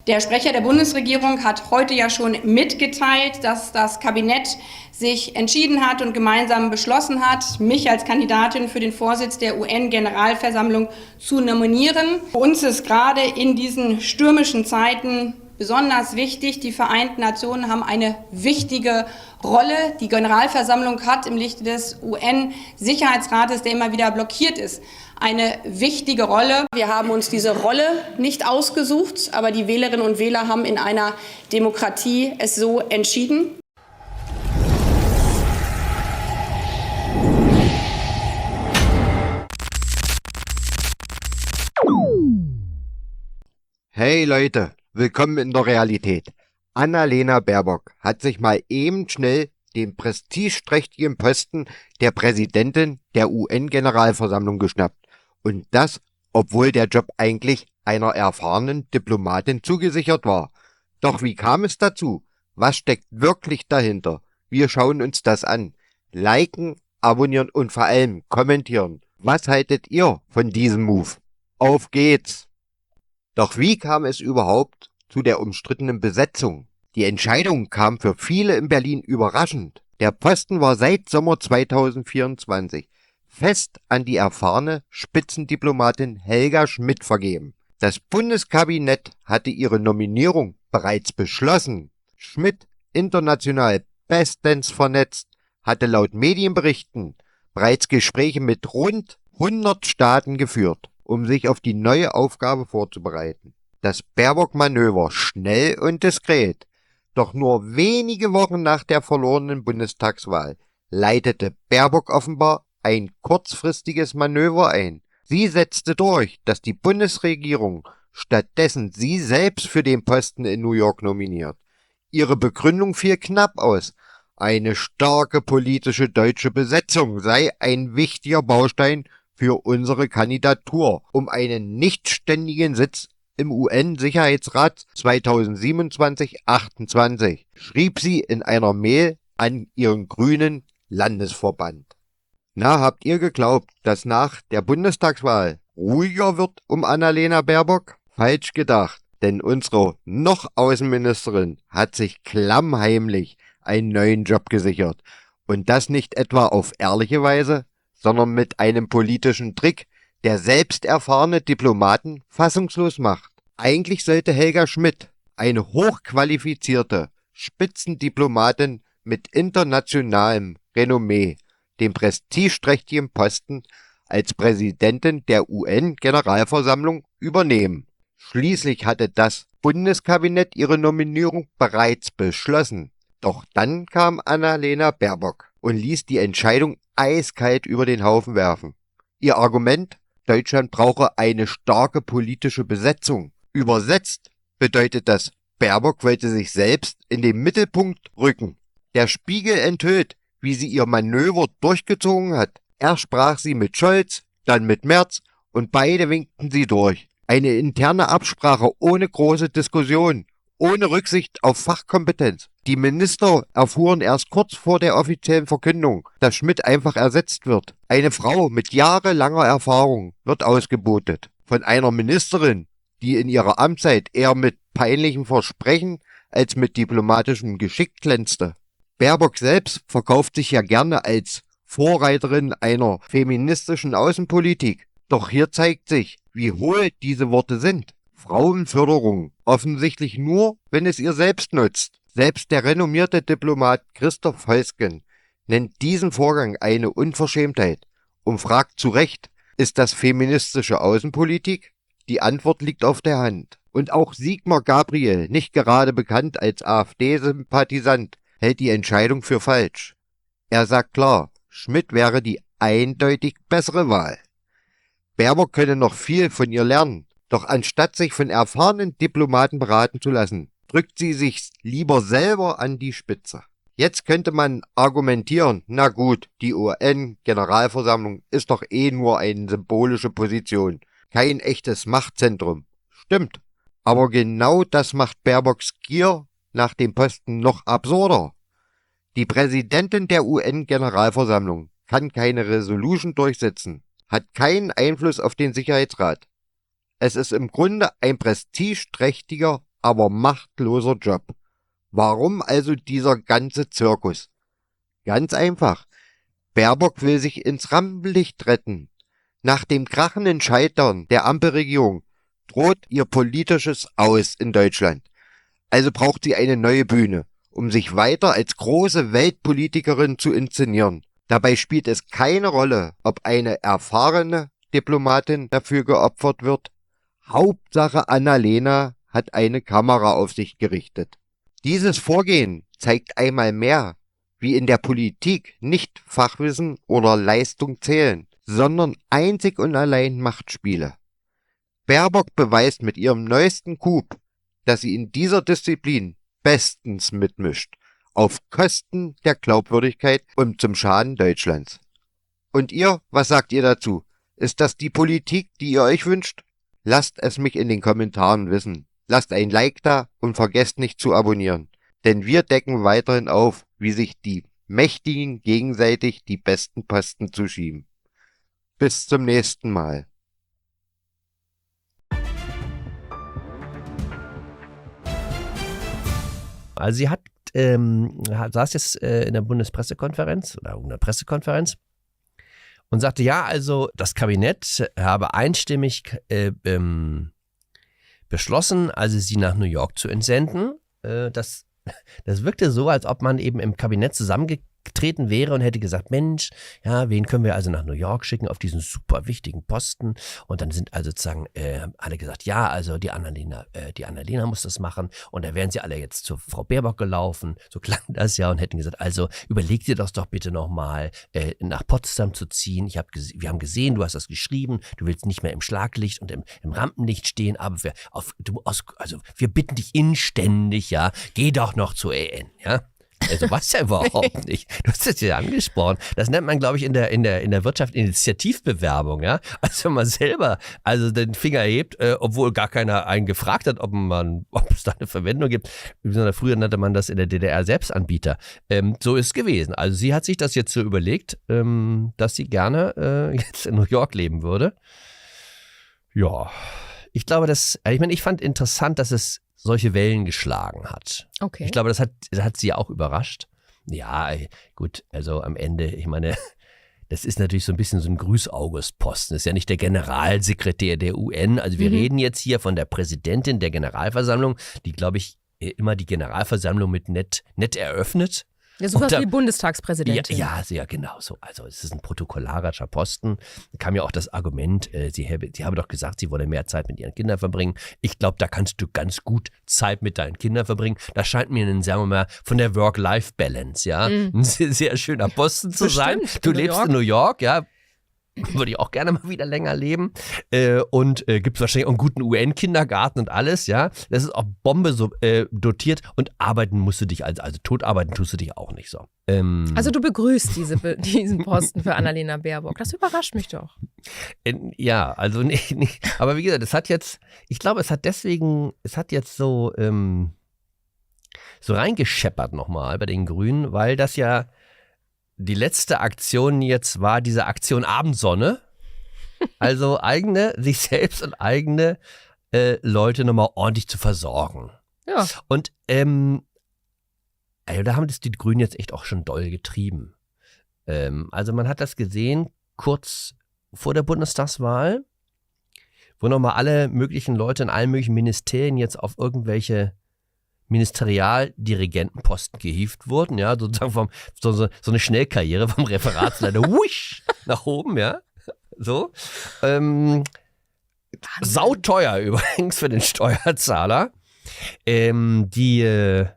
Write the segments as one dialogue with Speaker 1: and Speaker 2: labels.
Speaker 1: Der Sprecher der Bundesregierung hat heute ja schon mitgeteilt, dass das Kabinett sich entschieden hat und gemeinsam beschlossen hat, mich als Kandidatin für den Vorsitz der UN-Generalversammlung zu nominieren. Für uns ist gerade in diesen stürmischen Zeiten besonders wichtig, die Vereinten Nationen haben eine wichtige Rolle. Die Generalversammlung hat im Lichte des UN-Sicherheitsrates, der immer wieder blockiert ist, eine wichtige Rolle. Wir haben uns diese Rolle nicht ausgesucht, aber die Wählerinnen und Wähler haben in einer Demokratie es so entschieden.
Speaker 2: Hey Leute, willkommen in der Realität. Annalena Baerbock hat sich mal eben schnell den prestigeträchtigen Posten der Präsidentin der UN-Generalversammlung geschnappt. Und das, obwohl der Job eigentlich einer erfahrenen Diplomatin zugesichert war. Doch wie kam es dazu? Was steckt wirklich dahinter? Wir schauen uns das an. Liken, abonnieren und vor allem kommentieren. Was haltet ihr von diesem Move? Auf geht's! Doch wie kam es überhaupt zu der umstrittenen Besetzung? Die Entscheidung kam für viele in Berlin überraschend. Der Posten war seit Sommer 2024 fest an die erfahrene Spitzendiplomatin Helga Schmidt vergeben. Das Bundeskabinett hatte ihre Nominierung bereits beschlossen. Schmidt, international bestens vernetzt, hatte laut Medienberichten bereits Gespräche mit rund 100 Staaten geführt, um sich auf die neue Aufgabe vorzubereiten. Das Baerbock-Manöver schnell und diskret. Doch nur wenige Wochen nach der verlorenen Bundestagswahl leitete Baerbock offenbar ein kurzfristiges Manöver ein. Sie setzte durch, dass die Bundesregierung stattdessen sie selbst für den Posten in New York nominiert. Ihre Begründung fiel knapp aus. Eine starke politische deutsche Besetzung sei ein wichtiger Baustein für unsere Kandidatur, um einen nichtständigen Sitz im UN-Sicherheitsrat 2027-28, schrieb sie in einer Mail an ihren grünen Landesverband. Na, habt ihr geglaubt, dass nach der Bundestagswahl ruhiger wird um Annalena Baerbock? Falsch gedacht, denn unsere noch Außenministerin hat sich klammheimlich einen neuen Job gesichert. Und das nicht etwa auf ehrliche Weise, sondern mit einem politischen Trick, der selbst erfahrene Diplomaten fassungslos macht. Eigentlich sollte Helga Schmidt, eine hochqualifizierte Spitzendiplomatin mit internationalem Renommee, den prestigeträchtigen Posten als Präsidentin der UN-Generalversammlung übernehmen. Schließlich hatte das Bundeskabinett ihre Nominierung bereits beschlossen. Doch dann kam Annalena Baerbock und ließ die Entscheidung eiskalt über den Haufen werfen. Ihr Argument: Deutschland brauche eine starke politische Besetzung. Übersetzt bedeutet das, Baerbock wollte sich selbst in den Mittelpunkt rücken. Der Spiegel enthüllt, wie sie ihr Manöver durchgezogen hat. Erst sprach sie mit Scholz, dann mit Merz und beide winkten sie durch. Eine interne Absprache ohne große Diskussion, ohne Rücksicht auf Fachkompetenz. Die Minister erfuhren erst kurz vor der offiziellen Verkündung, dass Schmidt einfach ersetzt wird. Eine Frau mit jahrelanger Erfahrung wird ausgebotet. Von einer Ministerin, die in ihrer Amtszeit eher mit peinlichen Versprechen als mit diplomatischem Geschick glänzte. Baerbock selbst verkauft sich ja gerne als Vorreiterin einer feministischen Außenpolitik. Doch hier zeigt sich, wie hohl diese Worte sind. Frauenförderung offensichtlich nur, wenn es ihr selbst nutzt. Selbst der renommierte Diplomat Christoph Heusgen nennt diesen Vorgang eine Unverschämtheit und fragt zu Recht, ist das feministische Außenpolitik? Die Antwort liegt auf der Hand. Und auch Sigmar Gabriel, nicht gerade bekannt als AfD-Sympathisant, hält die Entscheidung für falsch. Er sagt klar, Schmidt wäre die eindeutig bessere Wahl. Baerbock könne noch viel von ihr lernen, doch anstatt sich von erfahrenen Diplomaten beraten zu lassen, drückt sie sich lieber selber an die Spitze. Jetzt könnte man argumentieren, na gut, die UN-Generalversammlung ist doch eh nur eine symbolische Position, kein echtes Machtzentrum. Stimmt, aber genau das macht Baerbocks Gier nach dem Posten noch absurder. Die Präsidentin der UN-Generalversammlung kann keine Resolution durchsetzen, hat keinen Einfluss auf den Sicherheitsrat. Es ist im Grunde ein prestigeträchtiger aber machtloser Job. Warum also dieser ganze Zirkus? Ganz einfach. Baerbock will sich ins Rampenlicht retten. Nach dem krachenden Scheitern der Ampelregierung droht ihr politisches Aus in Deutschland. Also braucht sie eine neue Bühne, um sich weiter als große Weltpolitikerin zu inszenieren. Dabei spielt es keine Rolle, ob eine erfahrene Diplomatin dafür geopfert wird. Hauptsache Annalena hat eine Kamera auf sich gerichtet. Dieses Vorgehen zeigt einmal mehr, wie in der Politik nicht Fachwissen oder Leistung zählen, sondern einzig und allein Machtspiele. Baerbock beweist mit ihrem neuesten Coup, dass sie in dieser Disziplin bestens mitmischt, auf Kosten der Glaubwürdigkeit und zum Schaden Deutschlands. Und ihr, was sagt ihr dazu? Ist das die Politik, die ihr euch wünscht? Lasst es mich in den Kommentaren wissen. Lasst ein Like da und vergesst nicht zu abonnieren. Denn wir decken weiterhin auf, wie sich die Mächtigen gegenseitig die besten Posten zuschieben. Bis zum nächsten Mal.
Speaker 3: Also sie saß jetzt in der Bundespressekonferenz oder in der Pressekonferenz und sagte, ja, also das Kabinett habe einstimmig beschlossen, also sie nach New York zu entsenden. Das wirkte so, als ob man eben im Kabinett zusammengetreten wäre und hätte gesagt, Mensch, ja, wen können wir also nach New York schicken auf diesen super wichtigen Posten? Und dann sind also sozusagen alle gesagt, ja, also die Annalena muss das machen. Und da wären sie alle jetzt zu Frau Baerbock gelaufen. So klang das ja und hätten gesagt, also überleg dir das doch bitte nochmal, nach Potsdam zu ziehen. Wir haben gesehen, du hast das geschrieben, du willst nicht mehr im Schlaglicht und im Rampenlicht stehen, aber wir bitten dich inständig, ja, geh doch noch zur EN, ja. Also was ja überhaupt nicht. Du hast es ja angesprochen. Das nennt man, glaube ich, in der Wirtschaft Initiativbewerbung, ja. Also wenn man selber den Finger hebt, obwohl gar keiner einen gefragt hat, ob es da eine Verwendung gibt. Früher nannte man das in der DDR Selbstanbieter. So ist es gewesen. Also sie hat sich das jetzt so überlegt, dass sie gerne jetzt in New York leben würde. Ja, ich glaube, ich fand interessant, dass es solche Wellen geschlagen hat.
Speaker 4: Okay.
Speaker 3: Ich glaube, das hat sie auch überrascht. Ja, gut, also am Ende, ich meine, das ist natürlich so ein bisschen so ein Grüß-August-Posten. Das ist ja nicht der Generalsekretär der UN. Also wir reden jetzt hier von der Präsidentin der Generalversammlung, die, glaube ich, immer die Generalversammlung mit nett eröffnet.
Speaker 4: Ja, sowas wie Bundestagspräsidentin.
Speaker 3: Ja, genau so. Also es ist ein protokollarischer Posten. Da kam ja auch das Argument, sie habe doch gesagt, sie wolle mehr Zeit mit ihren Kindern verbringen. Ich glaube, da kannst du ganz gut Zeit mit deinen Kindern verbringen. Das scheint mir sagen wir mal, von der Work-Life-Balance, ja, ein sehr, sehr schöner Posten zu sein. Du lebst in New York, ja. Würde ich auch gerne mal wieder länger leben. Und gibt es wahrscheinlich auch einen guten UN-Kindergarten und alles, ja. Das ist auch Bombe so dotiert und arbeiten musst du dich, also totarbeiten tust du dich auch nicht so.
Speaker 4: Also du begrüßt diesen Posten für Annalena Baerbock. Das überrascht mich doch.
Speaker 3: Ja, also nicht. Aber wie gesagt, ich glaube, es hat jetzt so reingescheppert nochmal bei den Grünen, weil das ja die letzte Aktion jetzt war diese Aktion Abendsonne. Also sich selbst und eigene Leute nochmal ordentlich zu versorgen.
Speaker 4: Ja.
Speaker 3: Und da haben das die Grünen jetzt echt auch schon doll getrieben. Also man hat das gesehen, kurz vor der Bundestagswahl, wo nochmal alle möglichen Leute in allen möglichen Ministerien jetzt auf irgendwelche Ministerialdirigentenposten gehievt wurden, ja, sozusagen so eine Schnellkarriere vom Referatsleiter wusch, nach oben, ja, so. Sauteuer übrigens für den Steuerzahler. Verstehe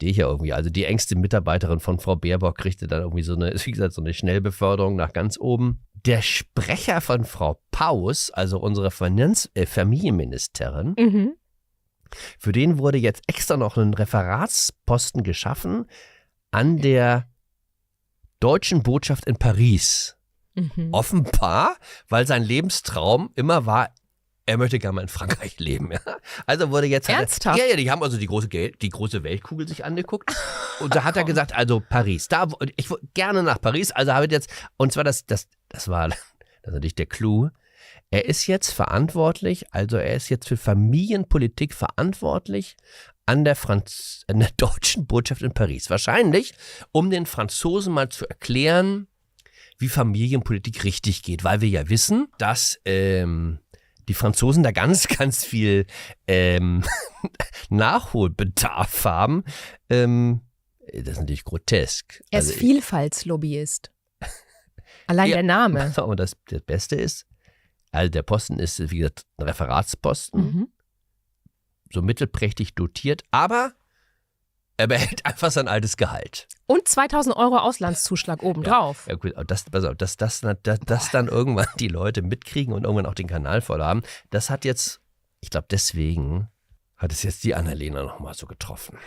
Speaker 3: ich ja irgendwie, also die engste Mitarbeiterin von Frau Baerbock kriegte dann irgendwie so eine Schnellbeförderung nach ganz oben. Der Sprecher von Frau Paus, also unsere Familienministerin, für den wurde jetzt extra noch ein Referatsposten geschaffen an der deutschen Botschaft in Paris. Offenbar, weil sein Lebenstraum immer war, er möchte gerne mal in Frankreich leben. Ja? Also wurde jetzt...
Speaker 4: Ernsthaft?
Speaker 3: Ja, die haben also die große Weltkugel sich angeguckt. Und da hat er gesagt, also Paris, ich würde gerne nach Paris. Also habe ich jetzt, und zwar das war natürlich der Clou, Er ist jetzt verantwortlich, also er ist jetzt für Familienpolitik verantwortlich an der deutschen Botschaft in Paris. Wahrscheinlich, um den Franzosen mal zu erklären, wie Familienpolitik richtig geht, weil wir ja wissen, dass die Franzosen da ganz, ganz viel Nachholbedarf haben. Das ist natürlich grotesk.
Speaker 4: Er ist Vielfaltslobbyist. Allein der Name.
Speaker 3: Und das Beste ist, also der Posten ist, wie gesagt, ein Referatsposten, so mittelprächtig dotiert, aber er behält einfach sein altes Gehalt.
Speaker 4: Und 2.000 € Auslandszuschlag obendrauf.
Speaker 3: Ja, gut, dass dann irgendwann die Leute mitkriegen und irgendwann auch den Kanal voll haben, das hat jetzt, ich glaube deswegen, hat es jetzt die Annalena nochmal so getroffen.